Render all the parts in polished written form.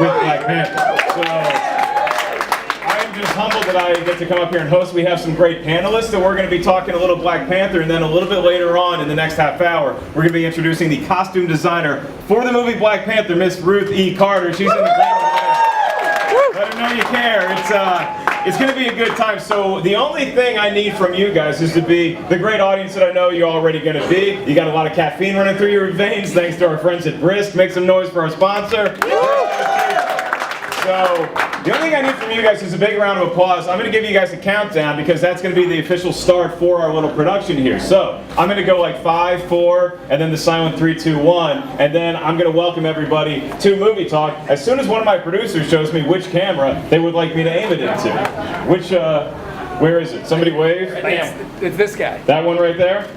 Black Panther. So I'm just humbled that I get to come up here and host. We have some great panelists, and we're going to be talking a little Black Panther, and then a little bit later on in the next half hour, we're going to be introducing the costume designer for the movie Black Panther, Miss Ruth E. Carter. She's in the background. Let her know you care. It's going to be a good time. So the only thing I need from you guys is to be the great audience that I know you're already going to be. You got a lot of caffeine running through your veins thanks to our friends at Brisk. Make some noise for our sponsor. So the only thing I need from you guys is a big round of applause. I'm going to give you guys a countdown because that's going to be the official start for our little production here. So I'm going to go like 5, 4, and then the silent 3, 2, 1, and then I'm going to welcome everybody to Movie Talk as soon as one of my producers shows me which camera they would like me to aim it into. Where is it? Somebody wave. It's this guy. That one right there?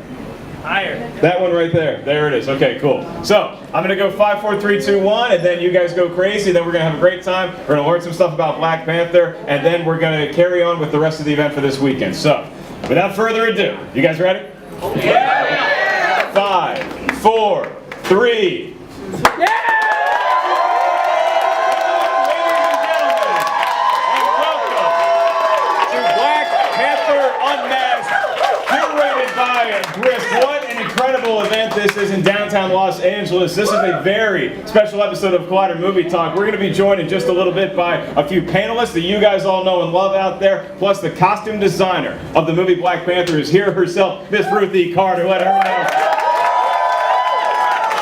Higher. That one right there. There it is. Okay, cool. So, I'm going to go 5, 4, 3, 2, 1, and then you guys go crazy. Then we're going to have a great time. We're going to learn some stuff about Black Panther, and then we're going to carry on with the rest of the event for this weekend. So, without further ado, you guys ready? Yeah! 5, 4, 3. Yeah! Brisk. What an incredible event this is in downtown Los Angeles. This is a very special episode of Collider Movie Talk. We're going to be joined in just a little bit by a few panelists that you guys all know and love out there, plus the costume designer of the movie Black Panther is here herself, Miss Ruth E. Carter. Let her know.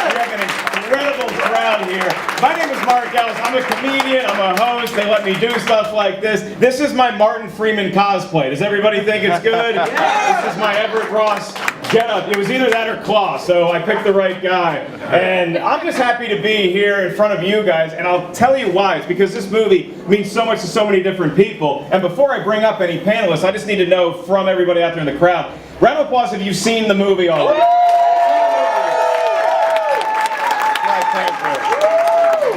We have an incredible crowd here. My name is Mark Ellis. I'm a comedian. I'm a host. They let me do stuff like this. This is my Martin Freeman cosplay. Does everybody think it's good? This is my Everett Ross getup. It was either that or Claw, so I picked the right guy. And I'm just happy to be here in front of you guys, and I'll tell you why. It's because this movie means so much to so many different people. And before I bring up any panelists, I just need to know from everybody out there in the crowd, round of applause if you've seen the movie already.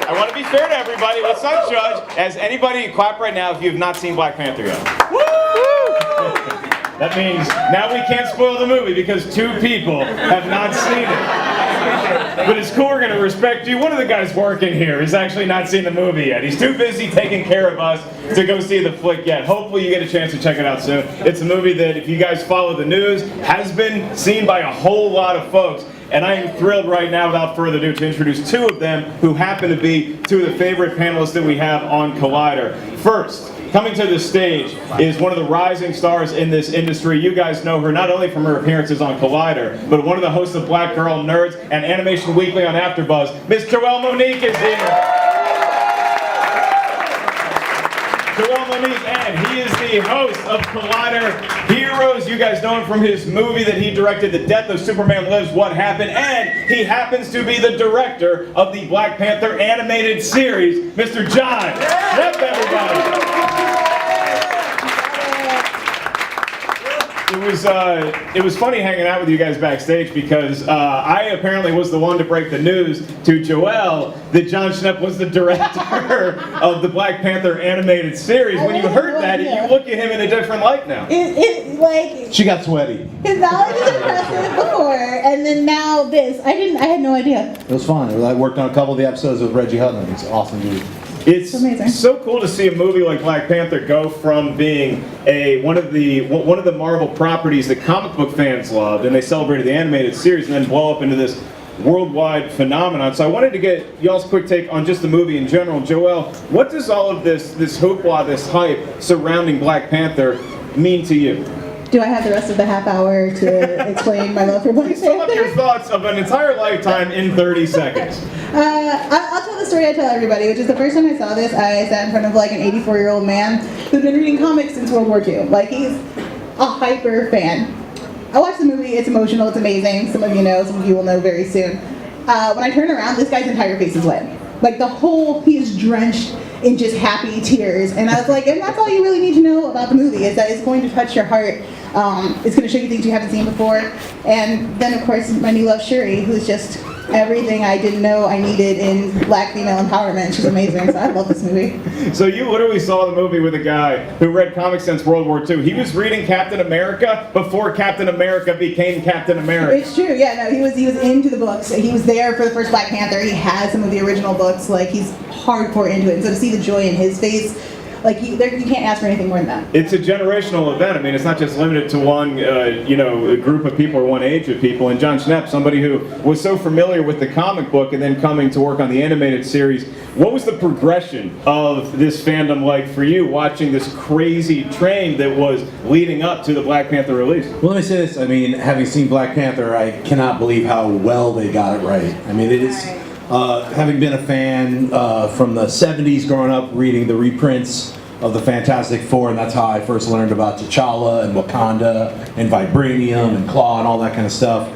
I want to be fair to everybody. Let's not judge. Has anybody clap right now if you have not seen Black Panther yet? That means now we can't spoil the movie because 2 people have not seen it. But it's cool, we're going to respect you. One of the guys working here has actually not seen the movie yet. He's too busy taking care of us to go see the flick yet. Hopefully you get a chance to check it out soon. It's a movie that, if you guys follow the news, has been seen by a whole lot of folks. And I am thrilled right now, without further ado, to introduce 2 of them who happen to be 2 of the favorite panelists that we have on Collider. First, coming to the stage is one of the rising stars in this industry. You guys know her not only from her appearances on Collider, but one of the hosts of Black Girl Nerds and Animation Weekly on AfterBuzz. Miss Joelle Monique is here. Joelle Monique, and he is the host of Collider Heroes. You guys know him from his movie that he directed, The Death of Superman Lives, What Happened, and he happens to be the director of the Black Panther animated series, Mr. John. Yep, everybody. It was funny hanging out with you guys backstage because I apparently was the one to break the news to Joelle that John Schnepp was the director of the Black Panther animated series. When you heard that, you look at him in a different light now. She got sweaty. His knowledge is impressive before, and then now this. I had no idea. It was fun. I worked on a couple of the episodes with Reggie Hutton. It's awesome, dude. It's amazing. So cool to see a movie like Black Panther go from being one of the Marvel properties that comic book fans loved, and they celebrated the animated series, and then blow up into this worldwide phenomenon. So I wanted to get y'all's quick take on just the movie in general. Joelle, what does all of this hoopla, this hype surrounding Black Panther mean to you? Do I have the rest of the half hour to explain my love for Black Panther? Sum up your thoughts of an entire lifetime in 30 seconds. I'll tell the story I tell everybody, which is the first time I saw this, I sat in front of like an 84-year-old man who'd been reading comics since World War II. Like, he's a hyper fan. I watched the movie, it's emotional, it's amazing. Some of you know, some of you will know very soon. When I turn around, this guy's entire face is wet. Like, he is drenched in just happy tears. And I was like, and that's all you really need to know about the movie, is that it's going to touch your heart. It's going to show you things you haven't seen before. And then, of course, my new love, Shuri, who's just everything I didn't know I needed in black female empowerment. She's amazing, so I love this movie. So you literally saw the movie with a guy who read comics since World War II. He was reading Captain America before Captain America became Captain America. It's true, yeah, no, he was into the books. He was there for the first Black Panther. He had some of the original books, like he's hardcore into it. And so to see the joy in his face, like you can't ask for anything more than that. It's a generational event. I mean, it's not just limited to one, a group of people or one age of people. And John Schnepp, somebody who was so familiar with the comic book and then coming to work on the animated series, what was the progression of this fandom like for you, watching this crazy train that was leading up to the Black Panther release? Well, let me say this. I mean, having seen Black Panther, I cannot believe how well they got it right. I mean, it is, having been a fan from the 70s, growing up reading the reprints of the Fantastic Four, and that's how I first learned about T'Challa and Wakanda and Vibranium and Claw and all that kind of stuff.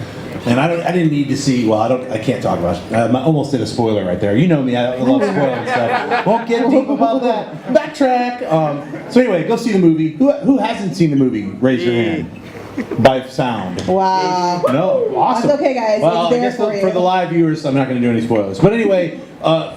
And I didn't need to see. Well, I can't talk about it. I almost did a spoiler right there. You know me. I love spoiling stuff. Won't get deep about that. Backtrack. So anyway, go see the movie. Who hasn't seen the movie? Raise your hand. By sound. Wow. No, awesome. That's okay, guys. Well, It's I there guess for you. for the live viewers, I'm not going to do any spoilers. But anyway,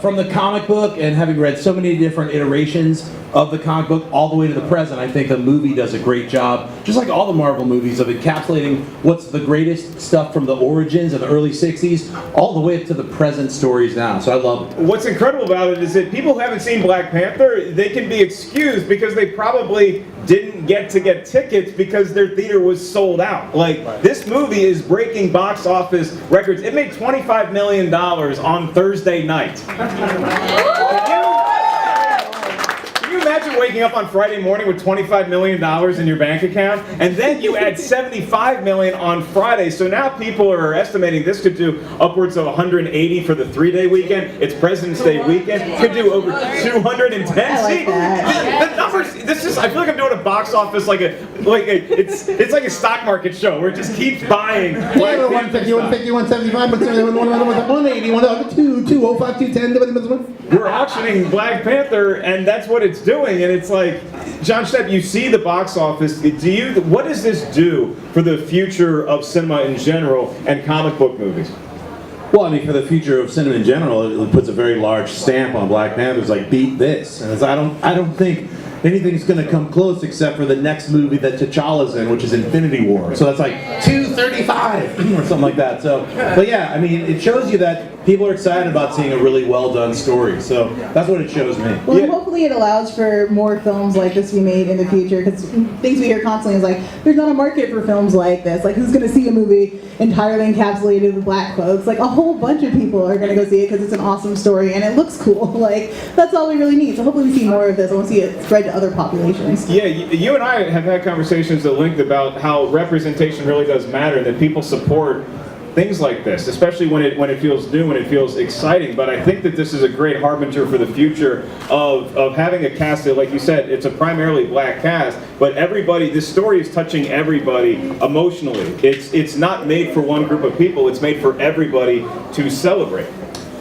from the comic book and having read so many different iterations of the comic book all the way to the present, I think the movie does a great job, just like all the Marvel movies, of encapsulating what's the greatest stuff from the origins of the early 60s all the way up to the present stories now. So I love it. What's incredible about it is that people who haven't seen Black Panther, they can be excused because they probably didn't get tickets because their theater was sold out. Like, this movie is breaking box office records. It made $25 million on Thursday night. Can you imagine waking up on Friday morning with $25 million in your bank account? And then you add $75 million on Friday. So now people are estimating this could do upwards of 180 for the 3-day weekend. It's President's Day weekend. It could do over 210. I like that. The numbers, I feel like I'm doing a box office it's like a stock market show where it just keeps buying. 150, 150, 175, 180, 102, 205, 210. We're auctioning Black Panther, and that's what it's doing. And it's like, John Schnepp, you see the box office. What does this do for the future of cinema in general and comic book movies? Well, I mean, for the future of cinema in general, it puts a very large stamp on Black Panther. It's like, beat this. And I don't think anything's going to come close except for the next movie that T'Challa's in, which is Infinity War. So that's like 235 or something like that. So, but yeah, I mean, it shows you that people are excited about seeing a really well-done story. So that's what it shows me. Well, and hopefully it allows for more films like this to be made in the future, because things we hear constantly is like, there's not a market for films like this. Like, who's going to see a movie entirely encapsulated with black folks? Like, a whole bunch of people are going to go see it because it's an awesome story and it looks cool. Like, that's all we really need. So hopefully we see more of this. I want to see it spread to other populations. Yeah, you and I have had conversations at length about how representation really does matter, that people support things like this, especially when it feels new, when it feels exciting. But I think that this is a great harbinger for the future of having a cast that, like you said, it's a primarily black cast, but everybody, this story is touching everybody emotionally. It's not made for one group of people, it's made for everybody to celebrate.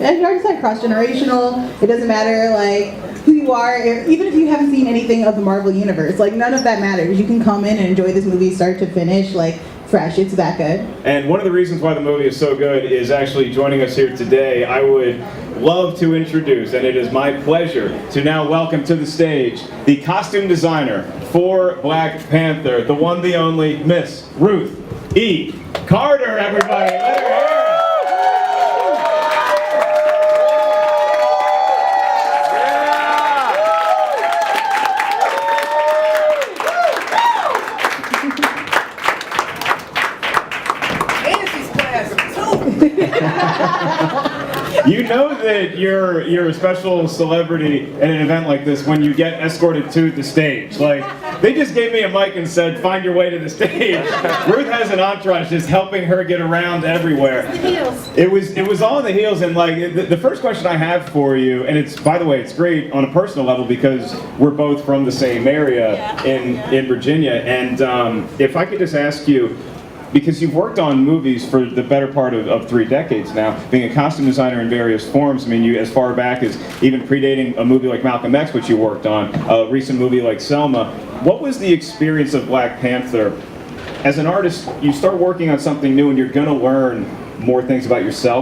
And you already said cross-generational. It doesn't matter, like, who you are, even if you haven't seen anything of the Marvel Universe, like, none of that matters. You can come in and enjoy this movie start to finish, like, fresh. It's that good. And one of the reasons why the movie is so good is actually joining us here today. I would love to introduce, and it is my pleasure to now welcome to the stage the costume designer for Black Panther, the one, the only, Miss Ruth E. Carter, everybody. Let her hear it. You know that you're a special celebrity at an event like this when you get escorted to the stage. Like, they just gave me a mic and said, find your way to the stage. Ruth has an entourage just helping her get around everywhere. The heels. It was all in the heels, and like the first question I have for you, and it's, by the way, it's great on a personal level because we're both from the same area in Virginia, and if I could just ask you, because you've worked on movies for the better part of 3 decades now, being a costume designer in various forms. I mean, you as far back as even predating a movie like Malcolm X, which you worked on, a recent movie like Selma. What was the experience of Black Panther? As an artist, you start working on something new and you're going to learn more things about yourself.